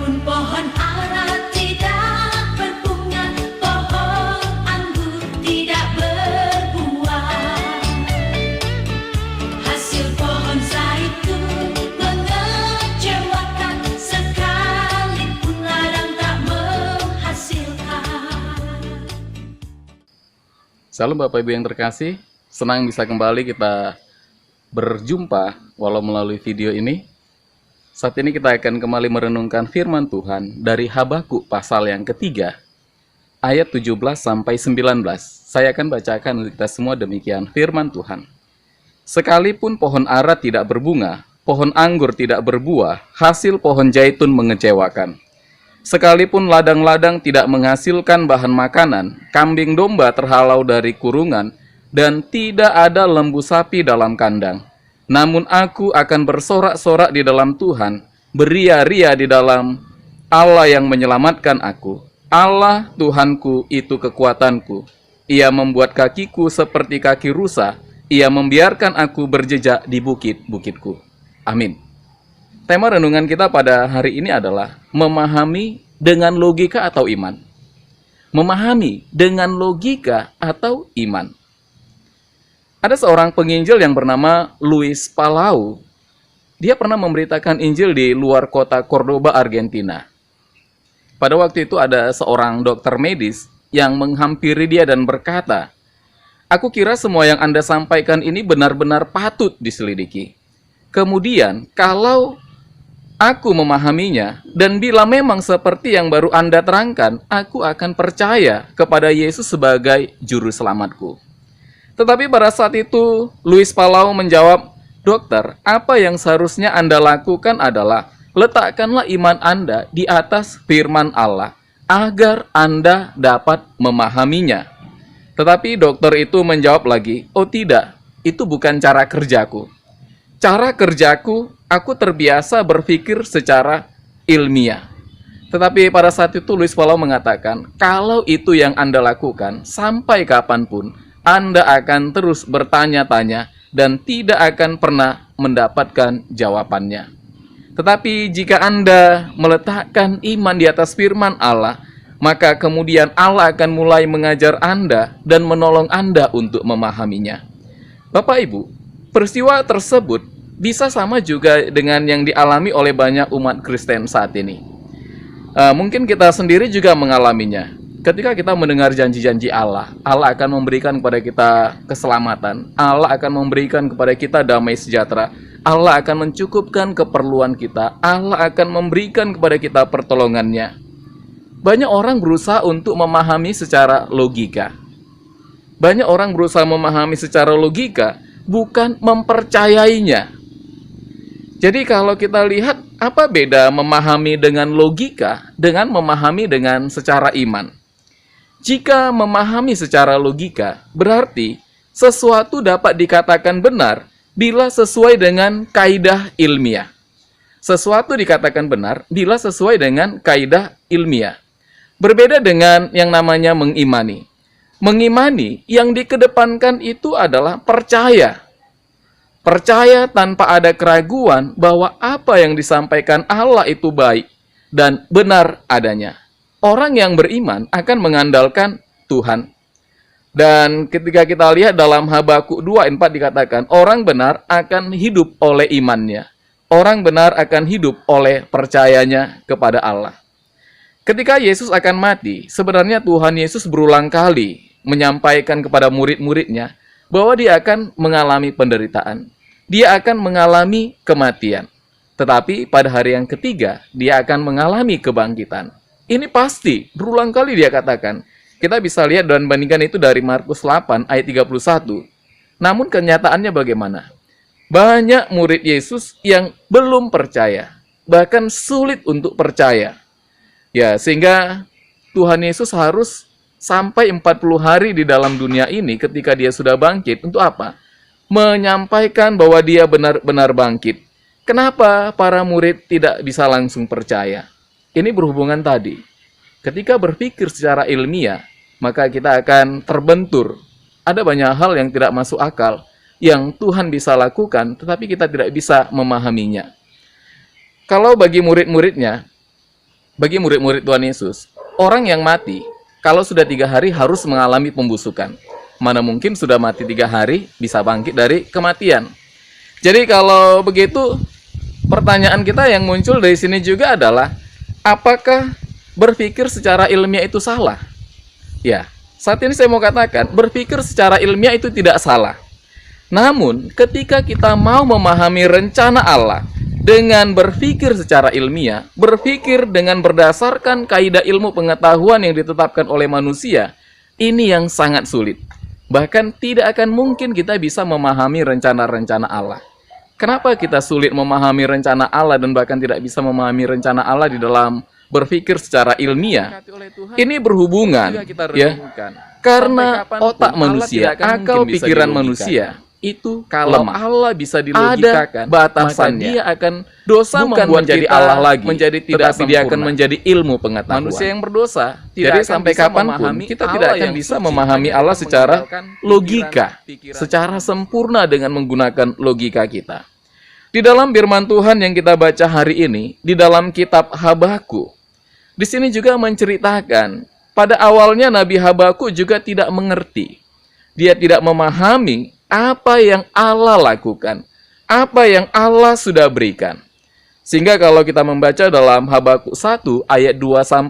Sekalipun pohon ara tidak berbunga, pohon anggur tidak berbuah, hasil pohon zaitun mengecewakan, sekalipun ladang tak menghasilkan. Salam Bapak Ibu yang terkasih, senang bisa kembali kita berjumpa walau melalui video ini. Saat ini kita akan kembali merenungkan firman Tuhan dari Habakuk pasal yang ketiga, ayat 17 sampai 19. Saya akan bacakan untuk kita semua demikian firman Tuhan. Sekalipun pohon ara tidak berbunga, pohon anggur tidak berbuah, hasil pohon zaitun mengecewakan. Sekalipun ladang-ladang tidak menghasilkan bahan makanan, kambing domba terhalau dari kurungan, dan tidak ada lembu sapi dalam kandang. Namun aku akan bersorak-sorak di dalam Tuhan, beria-ria di dalam Allah yang menyelamatkan aku. Allah Tuhanku itu kekuatanku. Ia membuat kakiku seperti kaki rusa. Ia membiarkan aku berjejak di bukit-bukitku. Amin. Tema renungan kita pada hari ini adalah memahami dengan logika atau iman. Memahami dengan logika atau iman. Ada seorang penginjil yang bernama Luis Palau. Dia pernah memberitakan Injil di luar kota Cordoba, Argentina. Pada waktu itu ada seorang dokter medis yang menghampiri dia dan berkata, "Aku kira semua yang Anda sampaikan ini benar-benar patut diselidiki. Kemudian, kalau aku memahaminya, dan bila memang seperti yang baru Anda terangkan, aku akan percaya kepada Yesus sebagai juru selamatku." Tetapi pada saat itu, Luis Palau menjawab, "Dokter, apa yang seharusnya Anda lakukan adalah letakkanlah iman Anda di atas firman Allah, agar Anda dapat memahaminya." Tetapi dokter itu menjawab lagi, "Oh tidak, itu bukan cara kerjaku. Cara kerjaku, aku terbiasa berpikir secara ilmiah." Tetapi pada saat itu Luis Palau mengatakan, kalau itu yang Anda lakukan, sampai kapanpun, Anda akan terus bertanya-tanya dan tidak akan pernah mendapatkan jawabannya. Tetapi jika Anda meletakkan iman di atas firman Allah, maka kemudian Allah akan mulai mengajar Anda dan menolong Anda untuk memahaminya. Bapak Ibu, peristiwa tersebut bisa sama juga dengan yang dialami oleh banyak umat Kristen saat ini. Mungkin kita sendiri juga mengalaminya. Ketika kita mendengar janji-janji Allah, Allah akan memberikan kepada kita keselamatan, Allah akan memberikan kepada kita damai sejahtera, Allah akan mencukupkan keperluan kita, Allah akan memberikan kepada kita pertolongannya. Banyak orang berusaha untuk memahami secara logika. Banyak orang berusaha memahami secara logika, bukan mempercayainya. Jadi kalau kita lihat, apa beda memahami dengan logika dengan memahami dengan secara iman? Jika memahami secara logika, berarti sesuatu dapat dikatakan benar bila sesuai dengan kaidah ilmiah. Sesuatu dikatakan benar bila sesuai dengan kaidah ilmiah. Berbeda dengan yang namanya mengimani. Mengimani yang dikedepankan itu adalah percaya. Percaya tanpa ada keraguan bahwa apa yang disampaikan Allah itu baik dan benar adanya. Orang yang beriman akan mengandalkan Tuhan. Dan ketika kita lihat dalam Habakuk 2:4 dikatakan, orang benar akan hidup oleh imannya. Orang benar akan hidup oleh percayanya kepada Allah. Ketika Yesus akan mati, sebenarnya Tuhan Yesus berulang kali menyampaikan kepada murid-muridnya bahwa dia akan mengalami penderitaan. Dia akan mengalami kematian. Tetapi pada hari yang ketiga, dia akan mengalami kebangkitan. Ini pasti, berulang kali dia katakan. Kita bisa lihat dan bandingkan itu dari Markus 8 ayat 31. Namun kenyataannya bagaimana? Banyak murid Yesus yang belum percaya, bahkan sulit untuk percaya. Ya, sehingga Tuhan Yesus harus sampai 40 hari di dalam dunia ini ketika dia sudah bangkit. Untuk apa? Menyampaikan bahwa dia benar-benar bangkit. Kenapa para murid tidak bisa langsung percaya? Ini berhubungan tadi. Ketika berpikir secara ilmiah, maka kita akan terbentur. Ada banyak hal yang tidak masuk akal, yang Tuhan bisa lakukan, tetapi kita tidak bisa memahaminya. Kalau bagi murid-muridnya, bagi murid-murid Tuhan Yesus, orang yang mati kalau sudah 3 hari harus mengalami pembusukan. Mana mungkin sudah mati 3 hari bisa bangkit dari kematian. Jadi kalau begitu, pertanyaan kita yang muncul dari sini juga adalah, apakah berpikir secara ilmiah itu salah? Ya, saat ini saya mau katakan, berpikir secara ilmiah itu tidak salah. Namun, ketika kita mau memahami rencana Allah dengan berpikir secara ilmiah, berpikir dengan berdasarkan kaidah ilmu pengetahuan yang ditetapkan oleh manusia, ini yang sangat sulit. Bahkan tidak akan mungkin kita bisa memahami rencana-rencana Allah. Kenapa kita sulit memahami rencana Allah dan bahkan tidak bisa memahami rencana Allah di dalam berpikir secara ilmiah? Ini berhubungan, ya, karena otak manusia, akal pikiran manusia itu kalau Allah bisa dilogikakan, batasannya dia akan dosa membuat jadi Allah lagi, menjadi tidak, tetapi dia akan menjadi ilmu pengetahuan. Manusia yang berdosa, jadi sampai kapanpun kita tidak akan bisa memahami Allah secara logika, secara sempurna dengan menggunakan logika kita. Di dalam firman Tuhan yang kita baca hari ini, di dalam kitab Habakuk, di sini juga menceritakan pada awalnya Nabi Habakuk juga tidak mengerti. Dia tidak memahami apa yang Allah lakukan, apa yang Allah sudah berikan. Sehingga kalau kita membaca dalam Habakuk 1 ayat 2-4,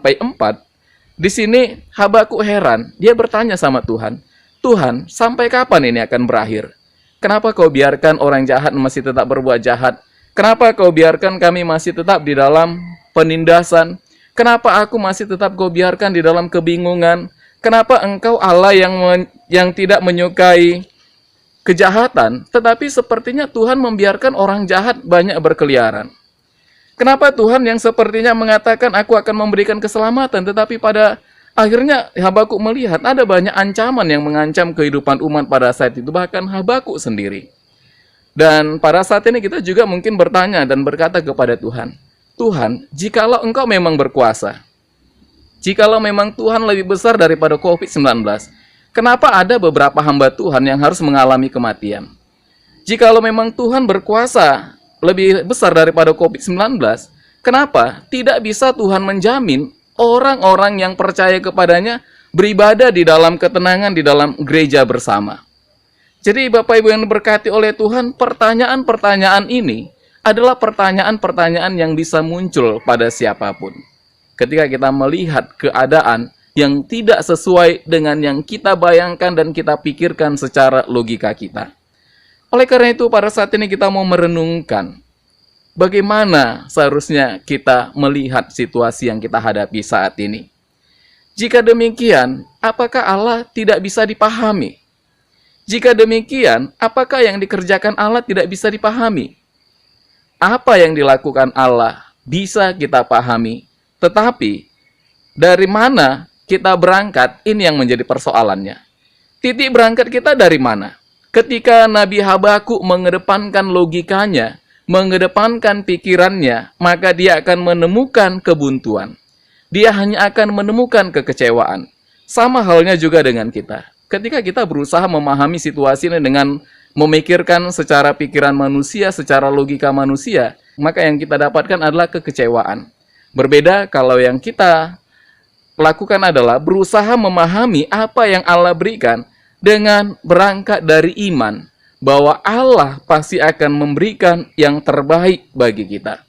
di sini Habakuk heran, dia bertanya sama Tuhan, "Tuhan, sampai kapan ini akan berakhir? Kenapa kau biarkan orang jahat masih tetap berbuat jahat? Kenapa kau biarkan kami masih tetap di dalam penindasan? Kenapa aku masih tetap kau biarkan di dalam kebingungan? Kenapa engkau Allah yang tidak menyukai kejahatan, tetapi sepertinya Tuhan membiarkan orang jahat banyak berkeliaran? Kenapa Tuhan yang sepertinya mengatakan aku akan memberikan keselamatan, tetapi pada akhirnya Habakuk melihat ada banyak ancaman yang mengancam kehidupan umat pada saat itu, bahkan Habakuk sendiri. Dan pada saat ini kita juga mungkin bertanya dan berkata kepada Tuhan, Tuhan, jikalau engkau memang berkuasa, jikalau memang Tuhan lebih besar daripada COVID-19, kenapa ada beberapa hamba Tuhan yang harus mengalami kematian? Jikalau memang Tuhan berkuasa lebih besar daripada COVID-19, kenapa tidak bisa Tuhan menjamin orang-orang yang percaya kepadanya beribadah di dalam ketenangan di dalam gereja bersama? Jadi Bapak Ibu yang diberkati oleh Tuhan, pertanyaan-pertanyaan ini adalah pertanyaan-pertanyaan yang bisa muncul pada siapapun. Ketika kita melihat keadaan yang tidak sesuai dengan yang kita bayangkan dan kita pikirkan secara logika kita. Oleh karena itu, pada saat ini kita mau merenungkan bagaimana seharusnya kita melihat situasi yang kita hadapi saat ini. Jika demikian, apakah Allah tidak bisa dipahami? Jika demikian, apakah yang dikerjakan Allah tidak bisa dipahami? Apa yang dilakukan Allah bisa kita pahami, tetapi dari mana kita berangkat, ini yang menjadi persoalannya. Titik berangkat kita dari mana? Ketika Nabi Habakuk mengedepankan logikanya, mengedepankan pikirannya, maka dia akan menemukan kebuntuan. Dia hanya akan menemukan kekecewaan. Sama halnya juga dengan kita. Ketika kita berusaha memahami situasi ini dengan memikirkan secara pikiran manusia, secara logika manusia, maka yang kita dapatkan adalah kekecewaan. Berbeda kalau yang kita lakukan adalah berusaha memahami apa yang Allah berikan dengan berangkat dari iman bahwa Allah pasti akan memberikan yang terbaik bagi kita.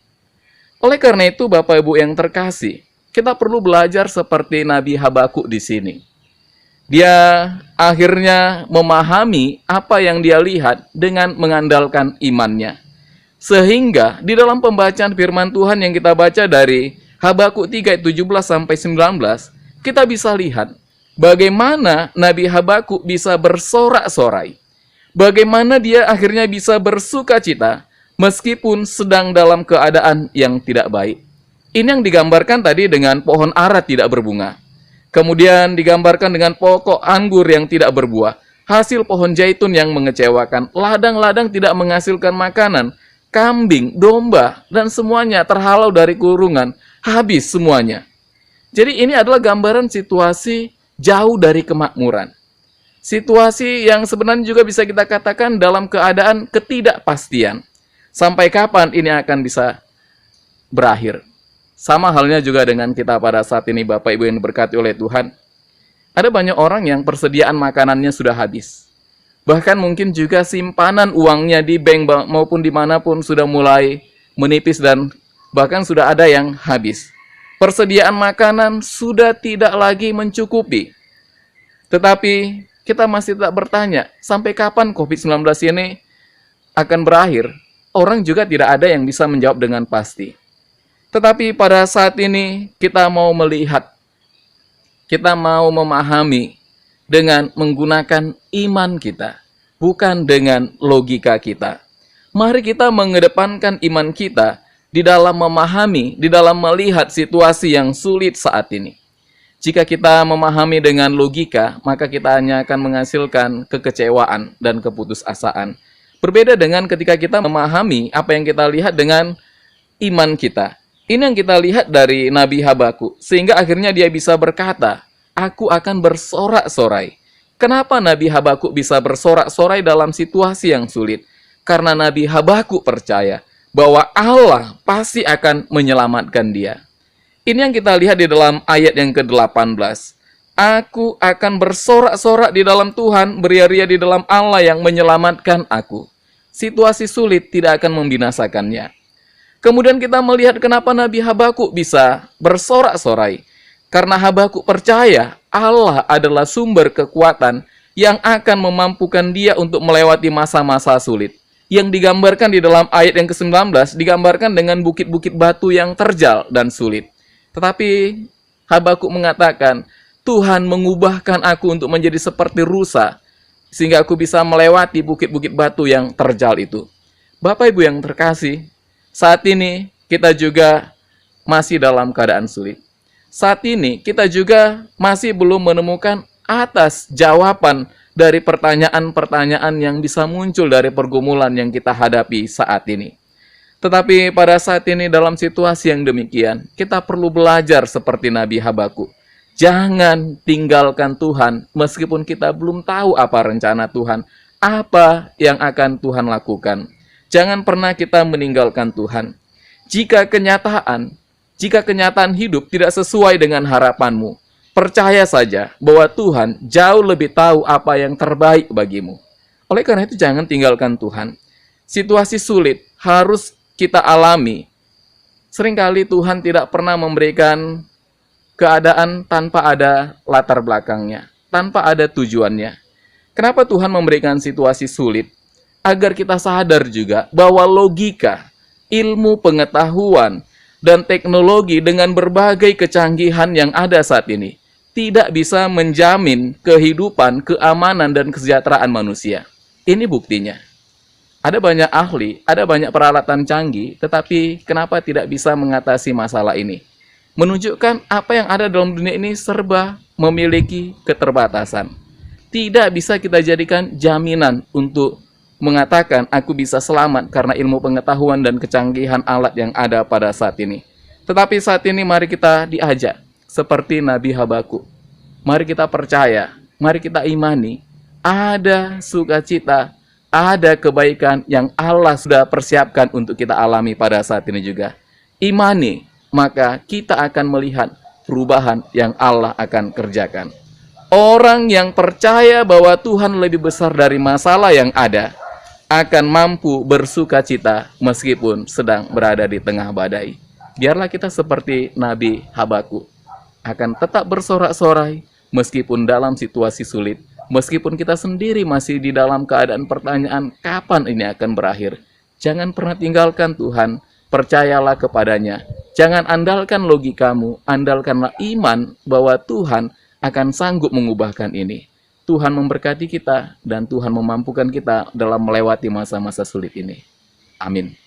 Oleh karena itu, Bapak Ibu yang terkasih, kita perlu belajar seperti Nabi Habakuk di sini. Dia akhirnya memahami apa yang dia lihat dengan mengandalkan imannya. Sehingga di dalam pembacaan firman Tuhan yang kita baca dari Habakuk 3 ayat 17-19, kita bisa lihat bagaimana Nabi Habakuk bisa bersorak-sorai. Bagaimana dia akhirnya bisa bersukacita meskipun sedang dalam keadaan yang tidak baik. Ini yang digambarkan tadi dengan pohon ara tidak berbunga. Kemudian digambarkan dengan pokok anggur yang tidak berbuah. Hasil pohon zaitun yang mengecewakan. Ladang-ladang tidak menghasilkan makanan. Kambing, domba, dan semuanya terhalau dari kurungan. Habis semuanya. Jadi ini adalah gambaran situasi jauh dari kemakmuran. Situasi yang sebenarnya juga bisa kita katakan dalam keadaan ketidakpastian. Sampai kapan ini akan bisa berakhir? Sama halnya juga dengan kita pada saat ini, Bapak Ibu yang diberkati oleh Tuhan. Ada banyak orang yang persediaan makanannya sudah habis. Bahkan mungkin juga simpanan uangnya di bank maupun dimanapun sudah mulai menipis dan bahkan sudah ada yang habis. Persediaan makanan sudah tidak lagi mencukupi. Tetapi kita masih tak bertanya, sampai kapan COVID-19 ini akan berakhir? Orang juga tidak ada yang bisa menjawab dengan pasti. Tetapi pada saat ini kita mau melihat, kita mau memahami dengan menggunakan iman kita, bukan dengan logika kita. Mari kita mengedepankan iman kita di dalam memahami, di dalam melihat situasi yang sulit saat ini. Jika kita memahami dengan logika, maka kita hanya akan menghasilkan kekecewaan dan keputusasaan. Berbeda dengan ketika kita memahami apa yang kita lihat dengan iman kita. Ini yang kita lihat dari Nabi Habakuk, sehingga akhirnya dia bisa berkata, aku akan bersorak-sorai. Kenapa Nabi Habakuk bisa bersorak-sorai dalam situasi yang sulit? Karena Nabi Habakuk percaya bahwa Allah pasti akan menyelamatkan dia. Ini yang kita lihat di dalam ayat yang ke-18. Aku akan bersorak-sorak di dalam Tuhan, beria-ria di dalam Allah yang menyelamatkan aku. Situasi sulit tidak akan membinasakannya. Kemudian kita melihat kenapa Nabi Habakuk bisa bersorak-sorai. Karena Habakuk percaya Allah adalah sumber kekuatan yang akan memampukan dia untuk melewati masa-masa sulit. Yang digambarkan di dalam ayat yang ke-19, digambarkan dengan bukit-bukit batu yang terjal dan sulit. Tetapi Habakuk mengatakan, Tuhan mengubahkan aku untuk menjadi seperti rusa, sehingga aku bisa melewati bukit-bukit batu yang terjal itu. Bapak Ibu yang terkasih, saat ini kita juga masih dalam keadaan sulit. Saat ini kita juga masih belum menemukan atas jawaban dari pertanyaan-pertanyaan yang bisa muncul dari pergumulan yang kita hadapi saat ini. Tetapi pada saat ini dalam situasi yang demikian, kita perlu belajar seperti Nabi Habakuk. Jangan tinggalkan Tuhan meskipun kita belum tahu apa rencana Tuhan, apa yang akan Tuhan lakukan. Jangan pernah kita meninggalkan Tuhan. Jika kenyataan hidup tidak sesuai dengan harapanmu, percaya saja bahwa Tuhan jauh lebih tahu apa yang terbaik bagimu. Oleh karena itu jangan tinggalkan Tuhan. Situasi sulit harus kita alami. Seringkali Tuhan tidak pernah memberikan keadaan tanpa ada latar belakangnya, tanpa ada tujuannya. Kenapa Tuhan memberikan situasi sulit? Agar kita sadar juga bahwa logika, ilmu pengetahuan, dan teknologi dengan berbagai kecanggihan yang ada saat ini tidak bisa menjamin kehidupan, keamanan, dan kesejahteraan manusia. Ini buktinya. Ada banyak ahli, ada banyak peralatan canggih, tetapi kenapa tidak bisa mengatasi masalah ini? Menunjukkan apa yang ada dalam dunia ini serba memiliki keterbatasan. Tidak bisa kita jadikan jaminan untuk mengatakan aku bisa selamat karena ilmu pengetahuan dan kecanggihan alat yang ada pada saat ini. Tetapi saat ini mari kita diajak seperti Nabi Habakuk. Mari kita percaya, mari kita imani, ada sukacita, ada kebaikan yang Allah sudah persiapkan untuk kita alami pada saat ini juga. Imani, maka kita akan melihat perubahan yang Allah akan kerjakan. Orang yang percaya bahwa Tuhan lebih besar dari masalah yang ada, akan mampu bersukacita meskipun sedang berada di tengah badai. Biarlah kita seperti Nabi Habakuk, akan tetap bersorak-sorai meskipun dalam situasi sulit, meskipun kita sendiri masih di dalam keadaan pertanyaan kapan ini akan berakhir. Jangan pernah tinggalkan Tuhan, percayalah kepadanya. Jangan andalkan logikamu, andalkanlah iman bahwa Tuhan akan sanggup mengubahkan ini. Tuhan memberkati kita dan Tuhan memampukan kita dalam melewati masa-masa sulit ini. Amin.